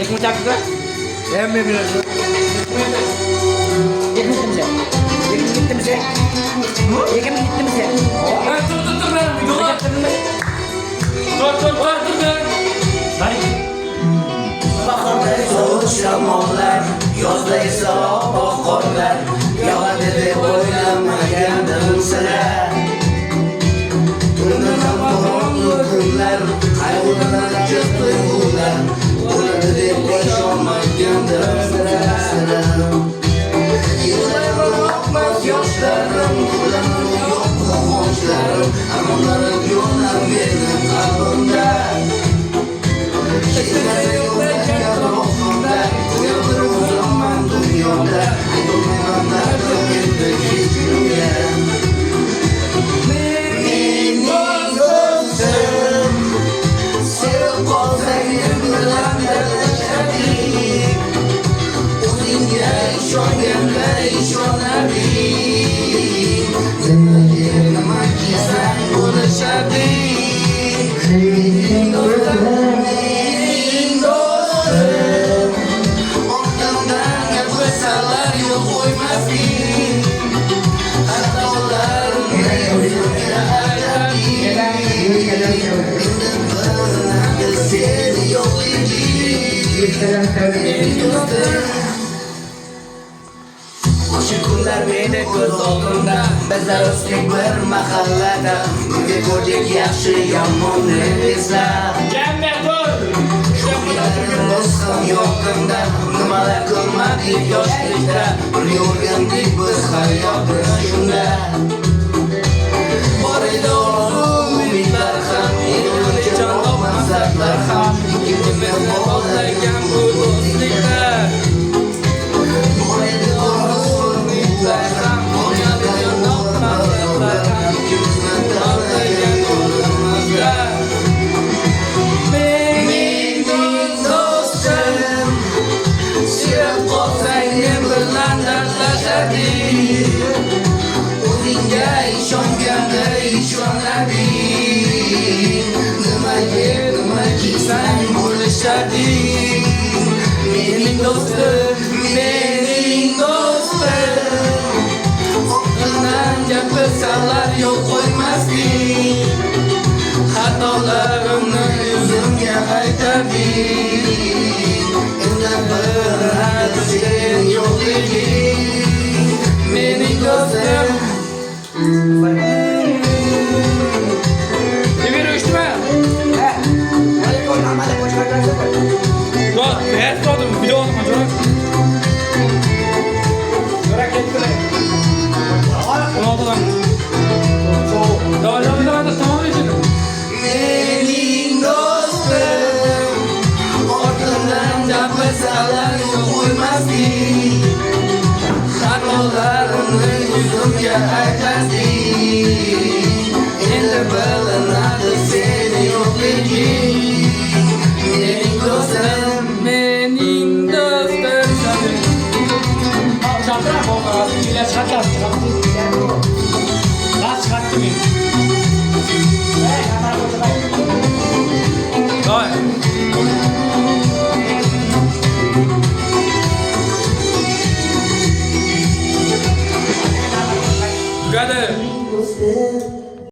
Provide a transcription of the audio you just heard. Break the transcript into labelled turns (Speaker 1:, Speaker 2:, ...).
Speaker 1: Ekmek çaktı.
Speaker 2: Ben mi biraz?
Speaker 1: Ekmek gitti mi sen? Ekmek gitti mi sen? Ekmek gitti mi sen?
Speaker 3: Dur ben videoda. Dur ben.
Speaker 4: Bahorda sovuq shamollar, yozda esa oppoq qorlar, yog'adi deb o'ylamagandim sira. Bundan qorong'u kunlar, qayg'udan ajib tuyg'ular, bo'ladi deb ishonmagandim sira. Yig'layman oqmas yoshlarim, qo'llarim yo'q quvonchilarim, amonlarim yo'qlar mening qalbimda. O'sha kunlar meni ko'z oldimda, bizlar o'sdik bir mahallada, birga ko'rdik yaxshi yomonni eslab. O'z ham yonimda, nimalar ko'rmadik yoshlikda, birga o'rgandik biz hayotni shunda. Bor edi orzu, umidlar ham, edi jon maqsadlar ham, ikkimiz bog'langan bu do'stlikda. Bor edi orzu, umidlar ham, edi jon maqsadlar ham, ikkimiz bog'langan bu do'stlikda. Mening do'stim, sevib qolsang men bilan dardlashardik. O'zingga ishonganda ishonading, nima kiysang bo'lishading. Mening do'stim, orqamdan gapirsalar yo'l qo'ymasding, xatolarimni yuzimga aytarding. Undan bir sen yo'qliging, mening do'stim.
Speaker 3: Yürü üstüme.
Speaker 1: Hadi koy lan, hadi koy.
Speaker 3: Dur, ben sordum. Video aldım acaba. Bırak ettiler. 16'dan. Daha tamam için.
Speaker 4: Mening do'stim, orqamdan gapirsalar qo'ymasding, xatolarimni yuzimga aytarding.